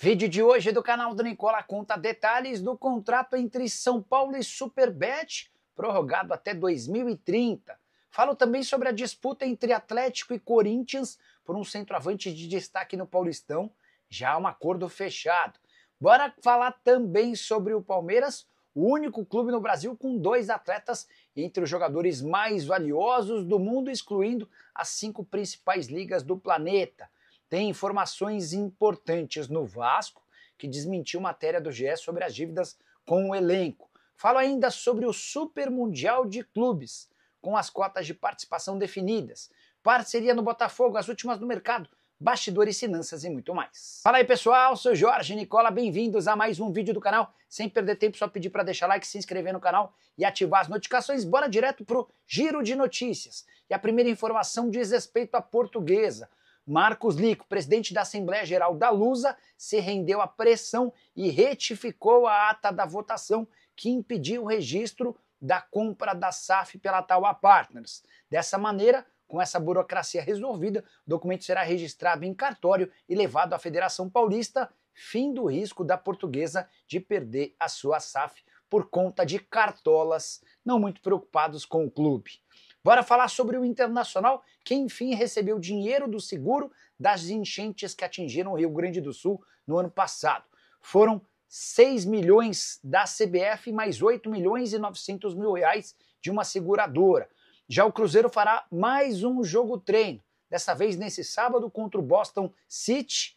Vídeo de hoje do canal do Nicola conta detalhes do contrato entre São Paulo e Superbet, prorrogado até 2030. Falo também sobre a disputa entre Atlético e Corinthians por um centroavante de destaque no Paulistão, já há um acordo fechado. Bora falar também sobre o Palmeiras, o único clube no Brasil com 2 atletas entre os jogadores mais valiosos do mundo, excluindo as 5 principais ligas do planeta. Tem informações importantes no Vasco, que desmentiu matéria do GE sobre as dívidas com o elenco. Falo ainda sobre o Super Mundial de Clubes, com as cotas de participação definidas, parceria no Botafogo, as últimas do mercado, bastidores, finanças e muito mais. Fala aí pessoal, sou Jorge Nicola, bem-vindos a mais um vídeo do canal. Sem perder tempo, só pedir para deixar like, se inscrever no canal e ativar as notificações. Bora direto pro Giro de Notícias. E a primeira informação diz respeito à Portuguesa. Marcos Lico, presidente da Assembleia Geral da Lusa, se rendeu à pressão e retificou a ata da votação que impediu o registro da compra da SAF pela Taua Partners. Dessa maneira, com essa burocracia resolvida, o documento será registrado em cartório e levado à Federação Paulista, fim do risco da Portuguesa de perder a sua SAF por conta de cartolas não muito preocupados com o clube. Bora falar sobre o Internacional, que enfim recebeu dinheiro do seguro das enchentes que atingiram o Rio Grande do Sul no ano passado. Foram 6 milhões da CBF mais 8 milhões e 900 mil reais de uma seguradora. Já o Cruzeiro fará mais um jogo treino, dessa vez nesse sábado contra o Boston City.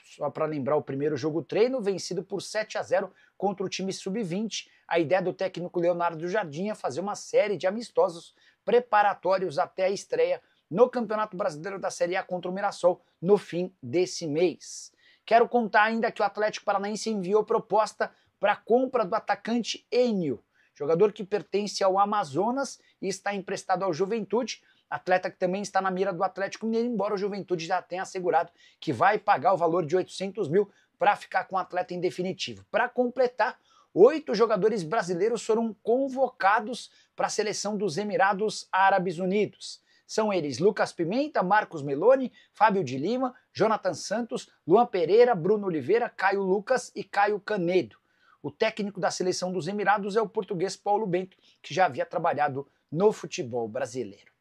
Só para lembrar, o primeiro jogo treino vencido por 7-0 contra o time sub-20. A ideia do técnico Leonardo Jardim é fazer uma série de amistosos preparatórios até a estreia no Campeonato Brasileiro da Série A contra o Mirassol no fim desse mês. Quero contar ainda que o Atlético Paranaense enviou proposta para a compra do atacante Enio, jogador que pertence ao Amazonas e está emprestado ao Juventude, atleta que também está na mira do Atlético Mineiro, embora o Juventude já tenha assegurado que vai pagar o valor de 800 mil para ficar com o atleta em definitivo. Para completar, 8 jogadores brasileiros foram convocados para a seleção dos Emirados Árabes Unidos. São eles Lucas Pimenta, Marcos Meloni, Fábio de Lima, Jonathan Santos, Luan Pereira, Bruno Oliveira, Caio Lucas e Caio Canedo. O técnico da seleção dos Emirados é o português Paulo Bento, que já havia trabalhado no futebol brasileiro.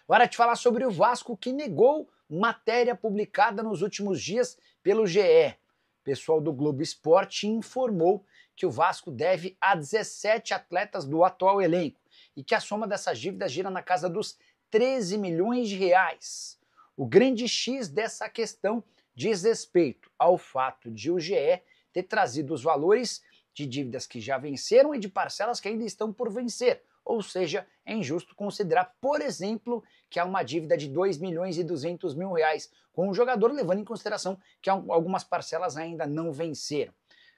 Hora de falar sobre o Vasco, que negou matéria publicada nos últimos dias pelo GE. O pessoal do Globo Esporte informou que o Vasco deve a 17 atletas do atual elenco e que a soma dessas dívidas gira na casa dos 13 milhões de reais. O grande X dessa questão diz respeito ao fato de o GE ter trazido os valores de dívidas que já venceram e de parcelas que ainda estão por vencer. Ou seja, é injusto considerar, por exemplo, que há uma dívida de 2 milhões e 200 mil reais com o jogador, levando em consideração que algumas parcelas ainda não venceram.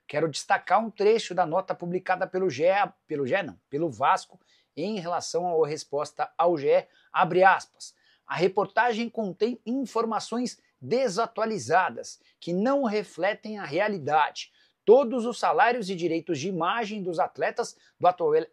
Quero destacar um trecho da nota publicada pelo Vasco, em relação à resposta ao GE, abre aspas. A reportagem contém informações desatualizadas, que não refletem a realidade. Todos os salários e direitos de imagem dos atletas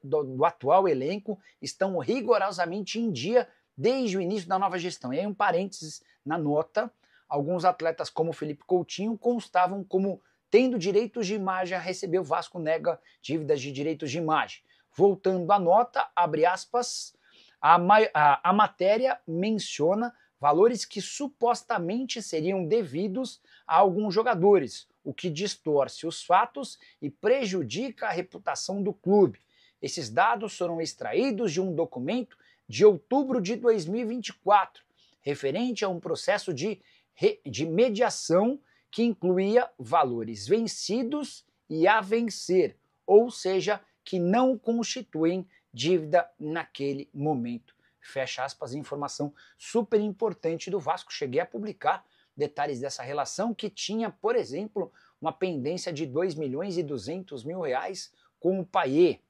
do atual elenco estão rigorosamente em dia desde o início da nova gestão. E aí um parênteses na nota, alguns atletas como Felipe Coutinho constavam como tendo direitos de imagem a receber, o Vasco nega dívidas de direitos de imagem. Voltando à nota, abre aspas, a matéria menciona valores que supostamente seriam devidos a alguns jogadores, o que distorce os fatos e prejudica a reputação do clube. Esses dados foram extraídos de um documento de outubro de 2024, referente a um processo de mediação que incluía valores vencidos e a vencer, ou seja, que não constituem dívida naquele momento. Fecha aspas, informação super importante do Vasco. Cheguei a publicar detalhes dessa relação que tinha, por exemplo, uma pendência de 2 milhões e 200 mil reais com o Payet.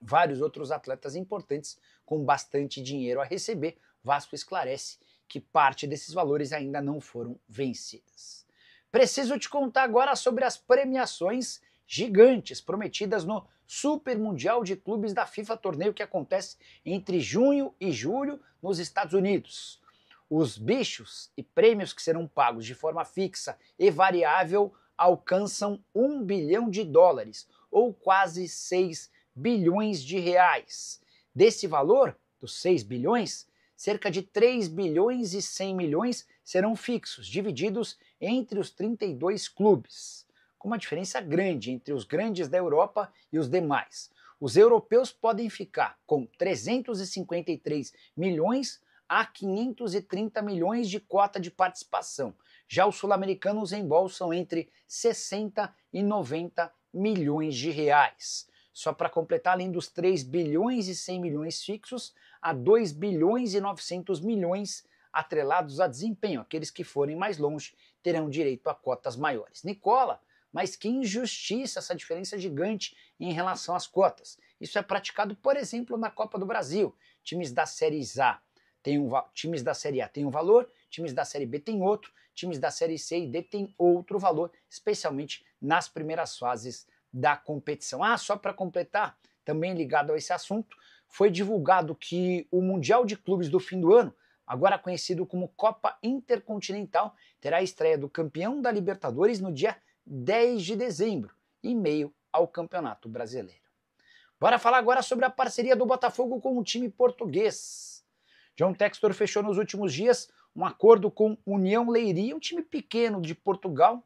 Vários outros atletas importantes com bastante dinheiro a receber. Vasco esclarece que parte desses valores ainda não foram vencidas. Preciso te contar agora sobre as premiações gigantes prometidas no Super Mundial de Clubes da FIFA, torneio que acontece entre junho e julho nos Estados Unidos. Os bichos e prêmios que serão pagos de forma fixa e variável alcançam 1 bilhão de dólares, ou quase 6 bilhões de reais. Desse valor, dos 6 bilhões, cerca de 3 bilhões e 100 milhões serão fixos, divididos entre os 32 clubes, com uma diferença grande entre os grandes da Europa e os demais. Os europeus podem ficar com 353 milhões a 530 milhões de cota de participação. Já os sul-americanos embolsam entre 60 e 90 milhões de reais. Só para completar, além dos 3 bilhões e 100 milhões fixos, há 2 bilhões e 900 milhões atrelados a desempenho. Aqueles que forem mais longe terão direito a cotas maiores. Nicola, mas que injustiça essa diferença gigante em relação às cotas. Isso é praticado, por exemplo, na Copa do Brasil. Times da Série A times da Série A têm um valor, times da Série B têm outro, times da Série C e D têm outro valor, especialmente nas primeiras fases da competição. Só para completar, também ligado a esse assunto, foi divulgado que o Mundial de Clubes do fim do ano, agora conhecido como Copa Intercontinental, terá a estreia do campeão da Libertadores no dia 10 de dezembro, em meio ao Campeonato Brasileiro. Bora falar agora sobre a parceria do Botafogo com o time português. John Textor fechou nos últimos dias um acordo com União Leiria, um time pequeno de Portugal.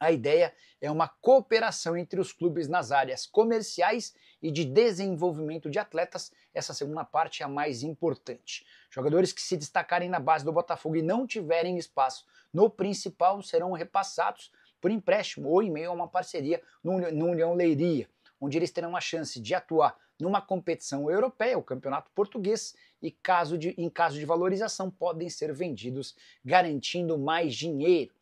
A ideia é uma cooperação entre os clubes nas áreas comerciais e de desenvolvimento de atletas. Essa segunda parte é a mais importante. Jogadores que se destacarem na base do Botafogo e não tiverem espaço no principal serão repassados por empréstimo ou em meio a uma parceria no União Leiria, onde eles terão a chance de atuar numa competição europeia, o Campeonato Português, e em caso de valorização podem ser vendidos, garantindo mais dinheiro.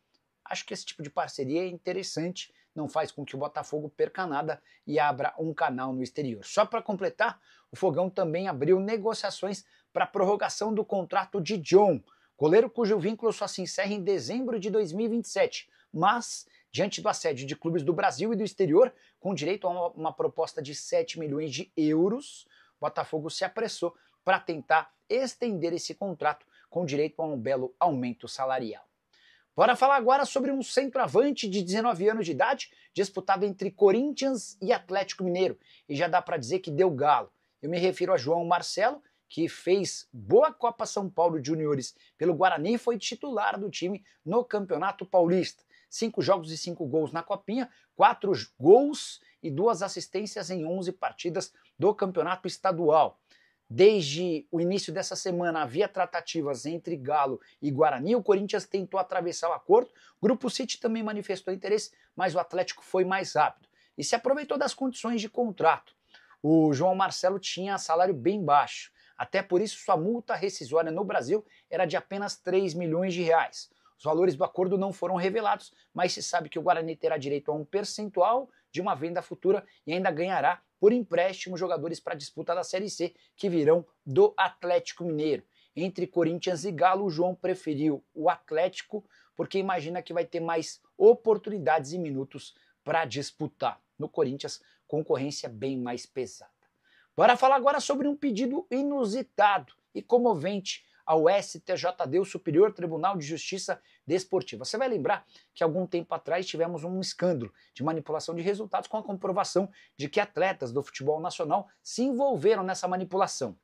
Acho que esse tipo de parceria é interessante, não faz com que o Botafogo perca nada e abra um canal no exterior. Só para completar, o Fogão também abriu negociações para a prorrogação do contrato de John, goleiro cujo vínculo só se encerra em dezembro de 2027, mas diante do assédio de clubes do Brasil e do exterior, com direito a uma proposta de 7 milhões de euros, o Botafogo se apressou para tentar estender esse contrato com direito a um belo aumento salarial. Bora falar agora sobre um centroavante de 19 anos de idade, disputado entre Corinthians e Atlético Mineiro, e já dá para dizer que deu galo. Eu me refiro a João Marcelo, que fez boa Copa São Paulo Juniores pelo Guarani e foi titular do time no Campeonato Paulista. 5 jogos e 5 gols na Copinha, 4 gols e 2 assistências em 11 partidas do Campeonato Estadual. Desde o início dessa semana havia tratativas entre Galo e Guarani, o Corinthians tentou atravessar o acordo, o Grupo City também manifestou interesse, mas o Atlético foi mais rápido e se aproveitou das condições de contrato. O João Marcelo tinha salário bem baixo, até por isso sua multa rescisória no Brasil era de apenas 3 milhões de reais. Os valores do acordo não foram revelados, mas se sabe que o Guarani terá direito a um percentual de uma venda futura e ainda ganhará por empréstimo jogadores para a disputa da Série C que virão do Atlético Mineiro. Entre Corinthians e Galo, o João preferiu o Atlético porque imagina que vai ter mais oportunidades e minutos para disputar. No Corinthians, concorrência bem mais pesada. Bora falar agora sobre um pedido inusitado e comovente ao STJD, o Superior Tribunal de Justiça Desportiva. Você vai lembrar que algum tempo atrás tivemos um escândalo de manipulação de resultados com a comprovação de que atletas do futebol nacional se envolveram nessa manipulação.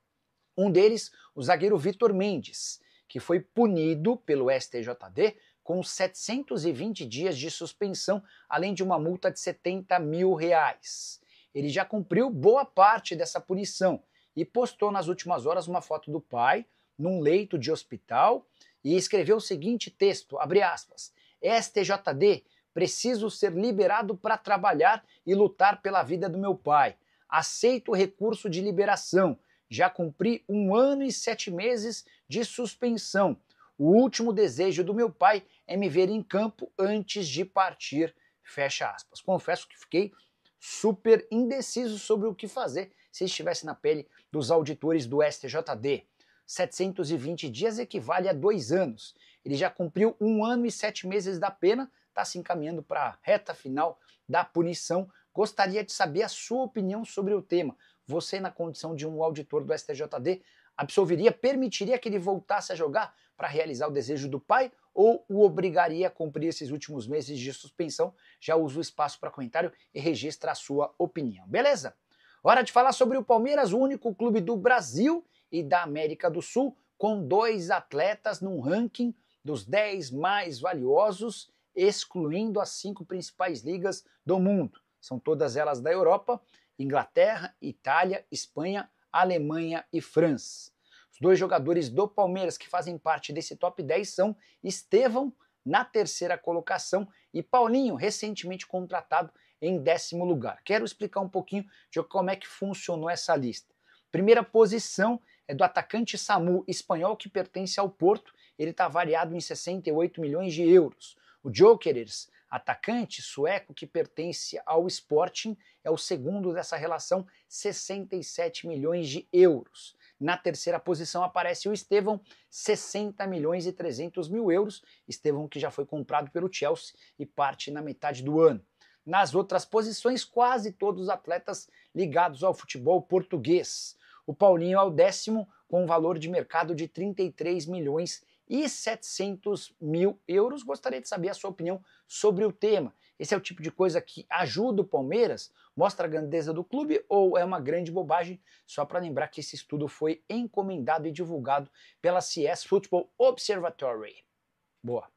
Um deles, o zagueiro Vitor Mendes, que foi punido pelo STJD com 720 dias de suspensão, além de uma multa de 70 mil reais. Ele já cumpriu boa parte dessa punição e postou nas últimas horas uma foto do pai num leito de hospital e escreveu o seguinte texto, abre aspas, STJD, preciso ser liberado para trabalhar e lutar pela vida do meu pai. Aceito o recurso de liberação. Já cumpri 1 ano e 7 meses de suspensão. O último desejo do meu pai é me ver em campo antes de partir. Fecha aspas. Confesso que fiquei super indeciso sobre o que fazer se estivesse na pele dos auditores do STJD. 720 dias equivale a 2 anos. Ele já cumpriu 1 ano e 7 meses da pena, está se encaminhando para a reta final da punição. Gostaria de saber a sua opinião sobre o tema. Você, na condição de um auditor do STJD, absolveria, permitiria que ele voltasse a jogar para realizar o desejo do pai ou o obrigaria a cumprir esses últimos meses de suspensão? Já usa o espaço para comentário e registra a sua opinião. Beleza? Hora de falar sobre o Palmeiras, o único clube do Brasil e da América do Sul com 2 atletas num ranking dos 10 mais valiosos, excluindo as 5 principais ligas do mundo. São todas elas da Europa: Inglaterra, Itália, Espanha, Alemanha e França. Os 2 jogadores do Palmeiras que fazem parte desse top 10 são Estevão, na 3ª colocação, e Paulinho, recentemente contratado, em 10º lugar. Quero explicar um pouquinho de como é que funcionou essa lista. Primeira posição é do atacante Samu, espanhol, que pertence ao Porto. Ele está avaliado em 68 milhões de euros. O Gyökeres, atacante sueco que pertence ao Sporting, é o segundo dessa relação, 67 milhões de euros. Na 3ª posição aparece o Estevão, 60 milhões e 300 mil euros. Estevão que já foi comprado pelo Chelsea e parte na metade do ano. Nas outras posições, quase todos os atletas ligados ao futebol português. O Paulinho é o 10º, com um valor de mercado de 33 milhões e 700 mil euros. Gostaria de saber a sua opinião sobre o tema. Esse é o tipo de coisa que ajuda o Palmeiras, mostra a grandeza do clube, ou é uma grande bobagem? Só para lembrar que esse estudo foi encomendado e divulgado pela CS Football Observatory. Boa.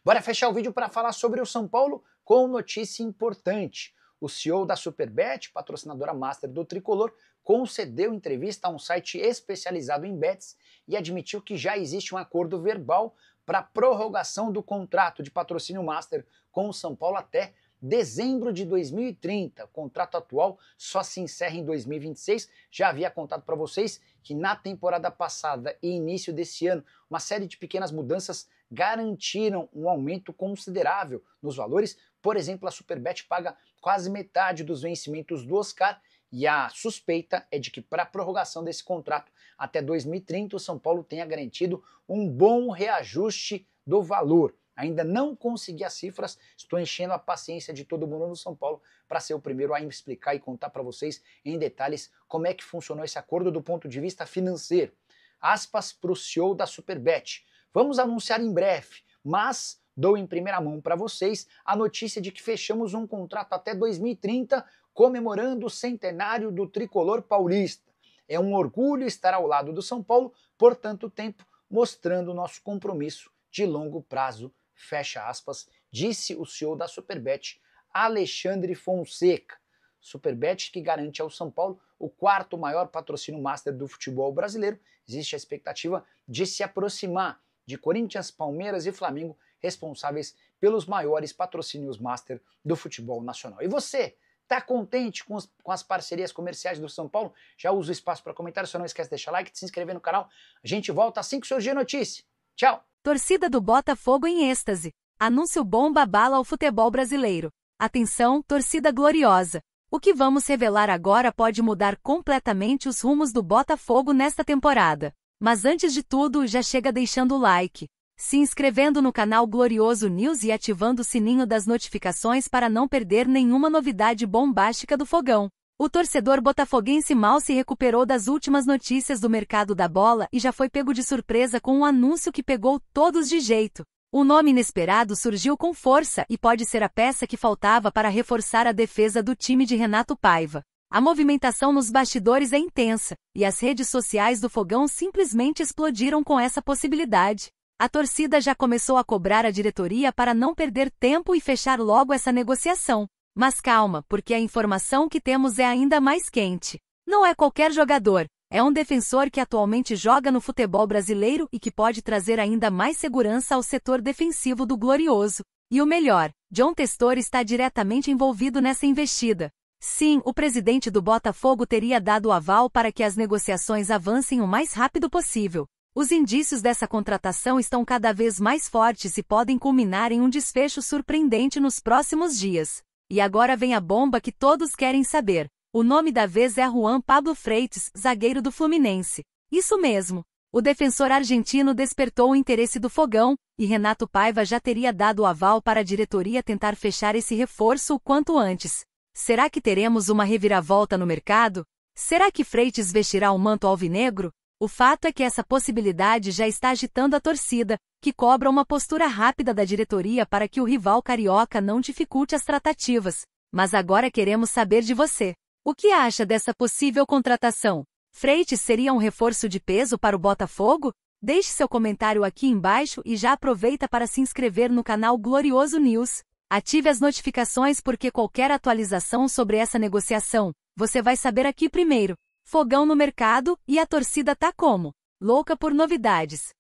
Bora fechar o vídeo para falar sobre o São Paulo com notícia importante. O CEO da Superbet, patrocinadora master do Tricolor, concedeu entrevista a um site especializado em bets e admitiu que já existe um acordo verbal para a prorrogação do contrato de patrocínio master com o São Paulo até dezembro de 2030. O contrato atual só se encerra em 2026. Já havia contado para vocês que na temporada passada e início desse ano, uma série de pequenas mudanças garantiram um aumento considerável nos valores. Por exemplo, a Superbet paga quase metade dos vencimentos do Oscar, e a suspeita é de que para a prorrogação desse contrato até 2030, o São Paulo tenha garantido um bom reajuste do valor. Ainda não consegui as cifras, estou enchendo a paciência de todo mundo no São Paulo para ser o primeiro a explicar e contar para vocês em detalhes como é que funcionou esse acordo do ponto de vista financeiro. Aspas para o CEO da Superbet: vamos anunciar em breve, mas dou em primeira mão para vocês a notícia de que fechamos um contrato até 2030, comemorando o centenário do tricolor paulista. É um orgulho estar ao lado do São Paulo por tanto tempo, mostrando nosso compromisso de longo prazo, fecha aspas, disse o CEO da Superbet, Alexandre Fonseca. Superbet que garante ao São Paulo o 4º maior patrocínio master do futebol brasileiro. Existe a expectativa de se aproximar de Corinthians, Palmeiras e Flamengo, responsáveis pelos maiores patrocínios master do futebol nacional. E você, tá contente com as parcerias comerciais do São Paulo? Já usa o espaço para comentário, só não esquece de deixar like, de se inscrever no canal. A gente volta assim que surgir notícia. Tchau! Torcida do Botafogo em êxtase. Anúncio bomba abala o futebol brasileiro. Atenção, torcida gloriosa. O que vamos revelar agora pode mudar completamente os rumos do Botafogo nesta temporada. Mas antes de tudo, já chega deixando o like, se inscrevendo no canal Glorioso News e ativando o sininho das notificações para não perder nenhuma novidade bombástica do Fogão. O torcedor botafoguense mal se recuperou das últimas notícias do mercado da bola e já foi pego de surpresa com um anúncio que pegou todos de jeito. O nome inesperado surgiu com força e pode ser a peça que faltava para reforçar a defesa do time de Renato Paiva. A movimentação nos bastidores é intensa, e as redes sociais do Fogão simplesmente explodiram com essa possibilidade. A torcida já começou a cobrar a diretoria para não perder tempo e fechar logo essa negociação. Mas calma, porque a informação que temos é ainda mais quente. Não é qualquer jogador, é um defensor que atualmente joga no futebol brasileiro e que pode trazer ainda mais segurança ao setor defensivo do Glorioso. E o melhor, John Testor está diretamente envolvido nessa investida. Sim, o presidente do Botafogo teria dado o aval para que as negociações avancem o mais rápido possível. Os indícios dessa contratação estão cada vez mais fortes e podem culminar em um desfecho surpreendente nos próximos dias. E agora vem a bomba que todos querem saber. O nome da vez é Juan Pablo Freitas, zagueiro do Fluminense. Isso mesmo. O defensor argentino despertou o interesse do Fogão, e Renato Paiva já teria dado o aval para a diretoria tentar fechar esse reforço o quanto antes. Será que teremos uma reviravolta no mercado? Será que Freitas vestirá o manto alvinegro? O fato é que essa possibilidade já está agitando a torcida, que cobra uma postura rápida da diretoria para que o rival carioca não dificulte as tratativas. Mas agora queremos saber de você. O que acha dessa possível contratação? Freitas seria um reforço de peso para o Botafogo? Deixe seu comentário aqui embaixo e já aproveita para se inscrever no canal Glorioso News. Ative as notificações porque qualquer atualização sobre essa negociação, você vai saber aqui primeiro. Fogão no mercado e a torcida tá como? Louca por novidades.